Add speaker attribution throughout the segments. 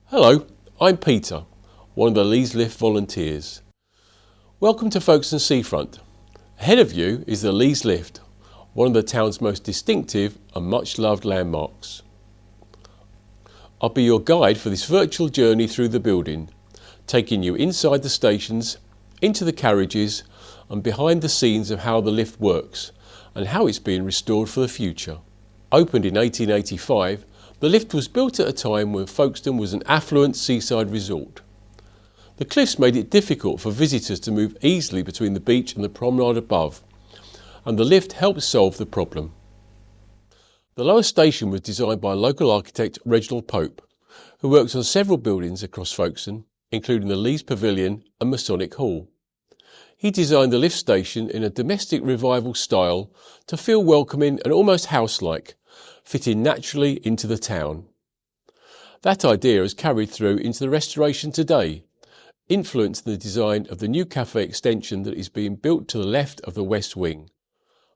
Speaker 1: Hello, I'm Peter, one of the Leas Lift volunteers. Welcome to Folkestone Seafront. Ahead of you is the Leas Lift, one of the town's most distinctive and much loved landmarks. I'll be your guide for this virtual journey through the building, taking you inside the stations, into the carriages and behind the scenes of how the lift works and how it's being restored for the future. Opened in 1885, the lift was built at a time when Folkestone was an affluent seaside resort. The cliffs made it difficult for visitors to move easily between the beach and the promenade above, and the lift helped solve the problem. The lower station was designed by local architect Reginald Pope, who works on several buildings across Folkestone, including the Leas Pavilion and Masonic Hall. He designed the lift station in a domestic revival style to feel welcoming and almost house-like, fitting naturally into the town. That idea has carried through into the restoration today, influencing the design of the new cafe extension that is being built to the left of the west wing.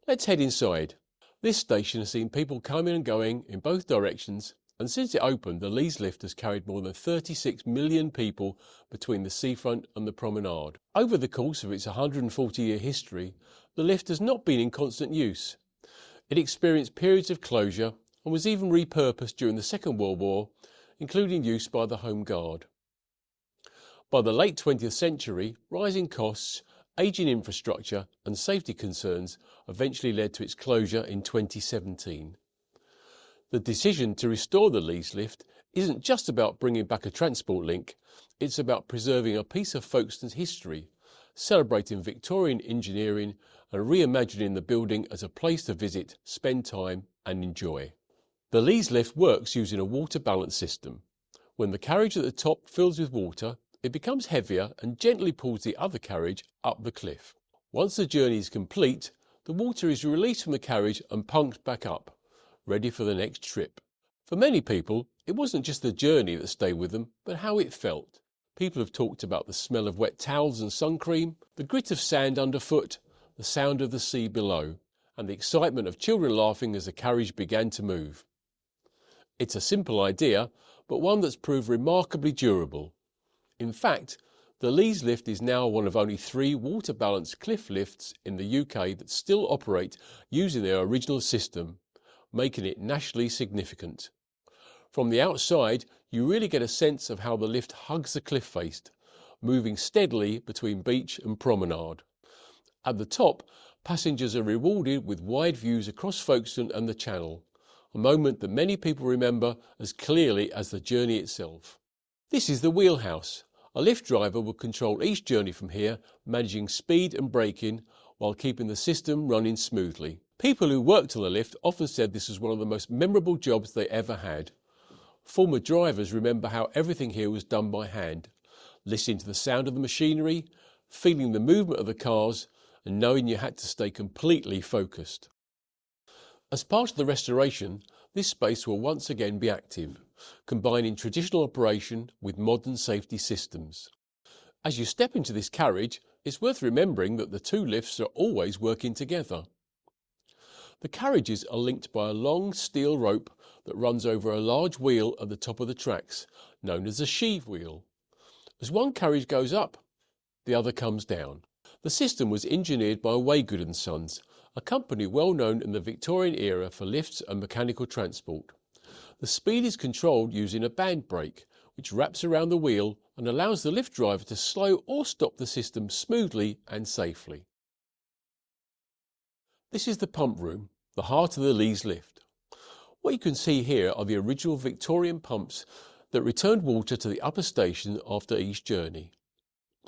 Speaker 1: Let's head inside. This station has seen people coming and going in both directions, and since it opened, the Leas Lift has carried more than 36 million people between the seafront and the promenade. Over the course of its 140-year history, the lift has not been in constant use. It experienced periods of closure and was even repurposed during the Second World War, including use by the Home Guard. By the late 20th century, rising costs, ageing infrastructure and safety concerns eventually led to its closure in 2017. The decision to restore the Leas Lift isn't just about bringing back a transport link, it's about preserving a piece of Folkestone's history, celebrating Victorian engineering and reimagining the building as a place to visit, spend time and enjoy. The Leas Lift works using a water balance system. When the carriage at the top fills with water, it becomes heavier and gently pulls the other carriage up the cliff. Once the journey is complete, the water is released from the carriage and pumped back up, ready for the next trip. For many people, it wasn't just the journey that stayed with them, but how it felt. People have talked about the smell of wet towels and sun cream, the grit of sand underfoot, the sound of the sea below, and the excitement of children laughing as the carriage began to move. It's a simple idea, but one that's proved remarkably durable. In fact, the Leas Lift is now one of only 3 water-balanced cliff lifts in the UK that still operate using their original system, making it nationally significant. From the outside, you really get a sense of how the lift hugs the cliff face, moving steadily between beach and promenade. At the top, passengers are rewarded with wide views across Folkestone and the Channel, a moment that many people remember as clearly as the journey itself. This is the wheelhouse. A lift driver will control each journey from here, managing speed and braking while keeping the system running smoothly. People who worked on the lift often said this was one of the most memorable jobs they ever had. Former drivers remember how everything here was done by hand, listening to the sound of the machinery, feeling the movement of the cars, and knowing you had to stay completely focused. As part of the restoration, this space will once again be active, combining traditional operation with modern safety systems. As you step into this carriage, it's worth remembering that the 2 lifts are always working together. The carriages are linked by a long steel rope that runs over a large wheel at the top of the tracks, known as a sheave wheel. As one carriage goes up, the other comes down. The system was engineered by Waygood & Sons, a company well known in the Victorian era for lifts and mechanical transport. The speed is controlled using a band brake, which wraps around the wheel and allows the lift driver to slow or stop the system smoothly and safely. This is the pump room, the heart of the Leas Lift. What you can see here are the original Victorian pumps that returned water to the upper station after each journey.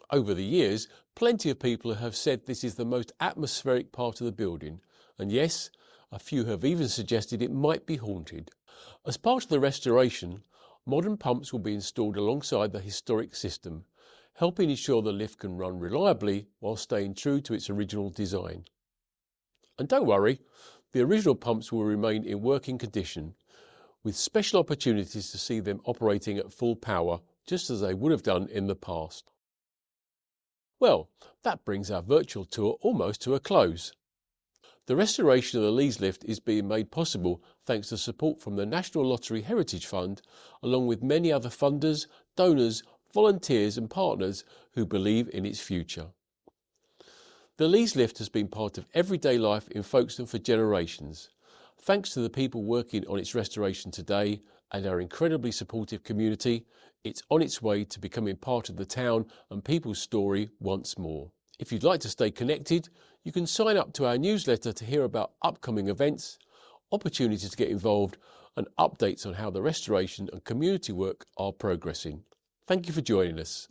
Speaker 1: Over the years, plenty of people have said this is the most atmospheric part of the building, and yes, a few have even suggested it might be haunted. As part of the restoration, modern pumps will be installed alongside the historic system, helping ensure the lift can run reliably while staying true to its original design. And don't worry, the original pumps will remain in working condition, with special opportunities to see them operating at full power, just as they would have done in the past. Well, that brings our virtual tour almost to a close. The restoration of the Leas Lift is being made possible thanks to support from the National Lottery Heritage Fund, along with many other funders, donors, volunteers and partners who believe in its future. The Leas Lift has been part of everyday life in Folkestone for generations. Thanks to the people working on its restoration today and our incredibly supportive community, it's on its way to becoming part of the town and people's story once more. If you'd like to stay connected, you can sign up to our newsletter to hear about upcoming events, opportunities to get involved, and updates on how the restoration and community work are progressing. Thank you for joining us.